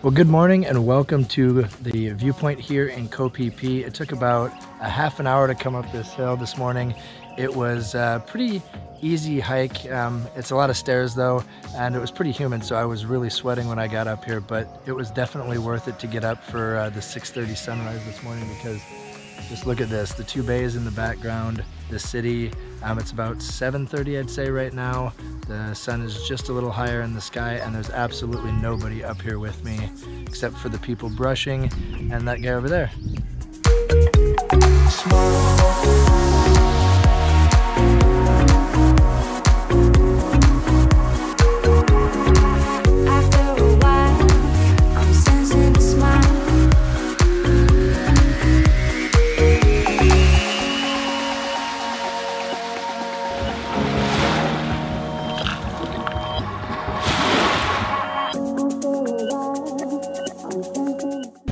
Well, good morning and welcome to the Viewpoint here in PHI. It took about a half an hour to come up this hill this morning. It was a pretty easy hike. It's a lot of stairs though, and it was pretty humid, so I was really sweating when I got up here, but it was definitely worth it to get up for the 6:30 sunrise this morning, because just look at this, the two bays in the background, the city. It's about 7:30 I'd say right now. The sun is just a little higher in the sky, and there's absolutely nobody up here with me except for the people brushing and that guy over there.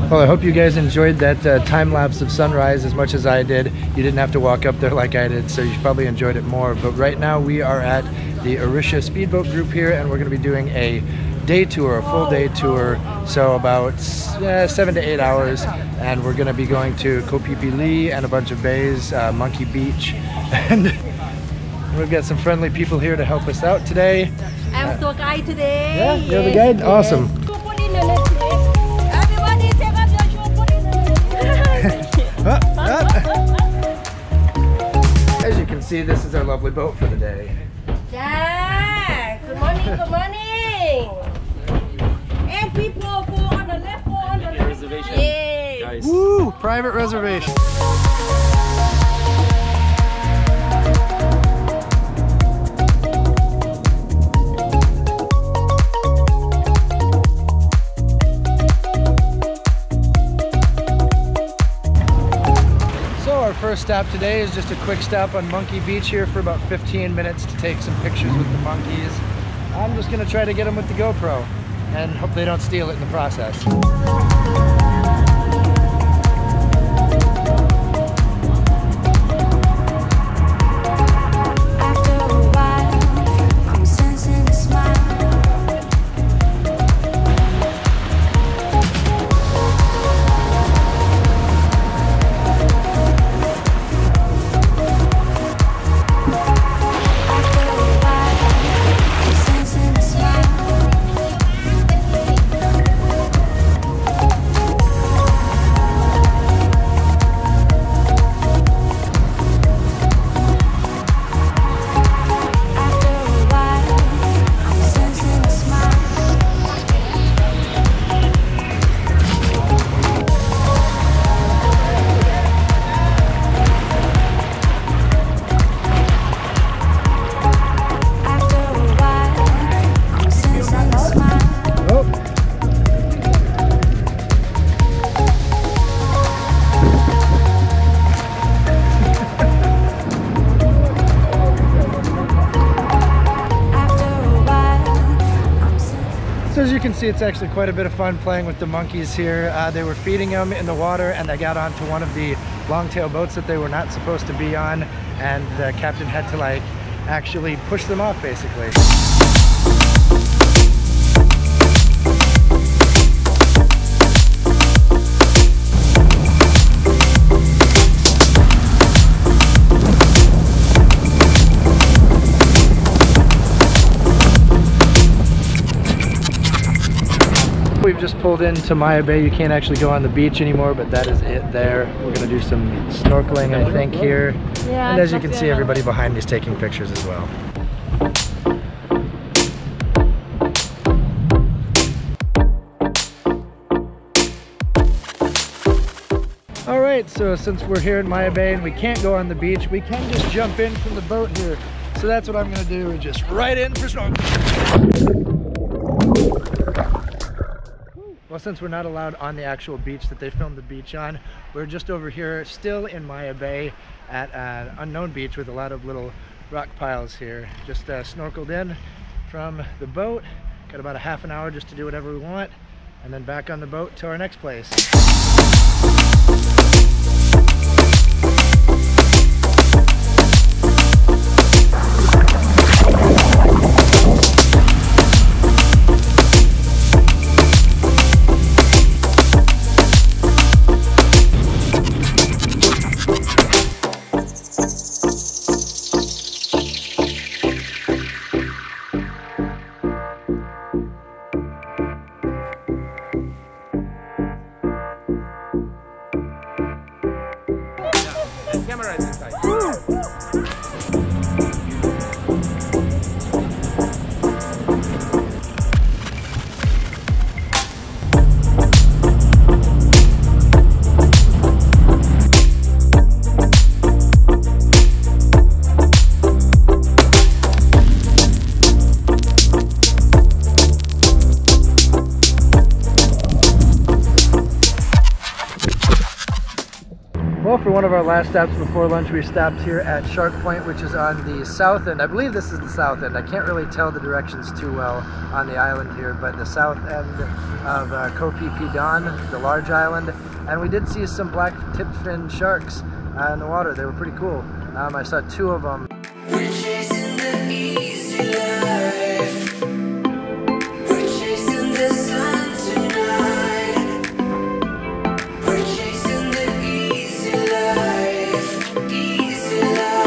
Well, I hope you guys enjoyed that time lapse of sunrise as much as I did. You didn't have to walk up there like I did, so you probably enjoyed it more. But right now we are at the Arisha speedboat group here, and we're going to be doing a day tour, a full day tour. So about 7 to 8 hours, and we're going to be going to PHI PHI and a bunch of bays, Monkey Beach, and we've got some friendly people here to help us out today. I'm tour guide today. Yeah, you're the guide? Awesome. As you can see, this is our lovely boat for the day. Yeah. Good morning, good morning. And people go on the left, go on the right. Reservation. Yay. Guys. Woo! Private reservation. Our first stop today is just a quick stop on Monkey Beach here for about 15 minutes to take some pictures with the monkeys. I'm just going to try to get them with the GoPro and hope they don't steal it in the process. So as you can see, it's actually quite a bit of fun playing with the monkeys here. They were feeding them in the water, and they got onto one of the longtail boats that they were not supposed to be on, and the captain had to like actually push them off basically. We've just pulled into Maya Bay. You can't actually go on the beach anymore, but that is it there. We're going to do some snorkeling, I think, here. Yeah, and as you can see, everybody behind me is taking pictures as well. All right, so since we're here in Maya Bay and we can't go on the beach, we can just jump in from the boat here. So that's what I'm going to do, just right in for snorkeling. Well, since we're not allowed on the actual beach that they filmed the beach on, we're just over here still in Maya Bay at an unknown beach with a lot of little rock piles here. Just snorkeled in from the boat, got about a half an hour just to do whatever we want, and then back on the boat to our next place. camera is inside. Well, for one of our last stops before lunch, we stopped here at Shark Point, which is on the south end. I believe this is the south end. I can't really tell the directions too well on the island here, but the south end of Koh Phi Phi Don, the large island. And we did see some black tipped fin sharks in the water. They were pretty cool. I saw 2 of them. We're chasing the easy life. We're chasing the sun tonight. We're chasing the easy life. Easy life.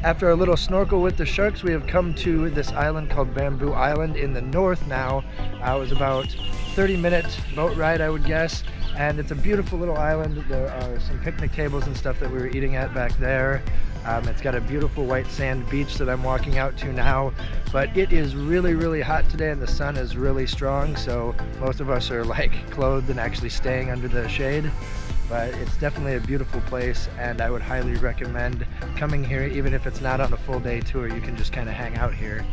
After a little snorkel with the sharks, we have come to this island called Bamboo Island in the north now. It was about 30-minute boat ride, I would guess, and it's a beautiful little island. There are some picnic tables and stuff that we were eating at back there. It's got a beautiful white sand beach that I'm walking out to now, but it is really, really hot today and the sun is really strong, so most of us are like clothed and actually staying under the shade. But it's definitely a beautiful place, and I would highly recommend coming here. Even if it's not on a full day tour, you can just kind of hang out here.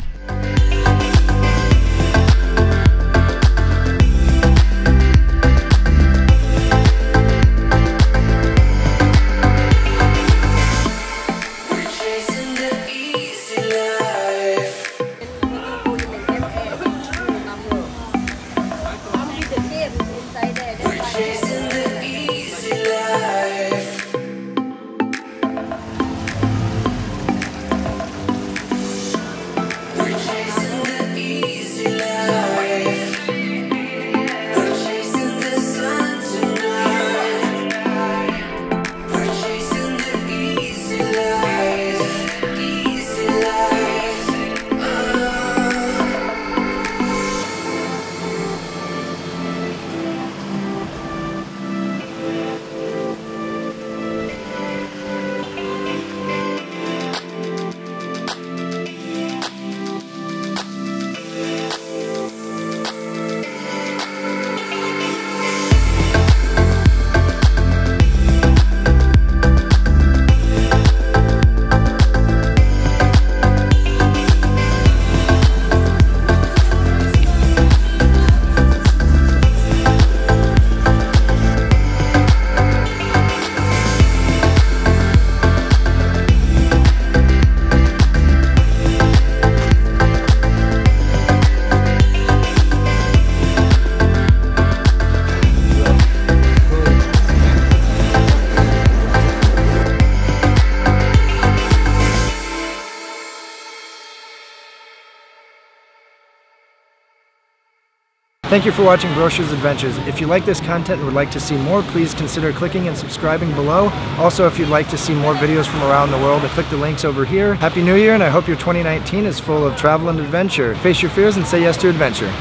Thank you for watching Brochure's Adventures. If you like this content and would like to see more, please consider clicking and subscribing below. Also, if you'd like to see more videos from around the world, click the links over here. Happy New Year, and I hope your 2019 is full of travel and adventure. Face your fears and say yes to adventure.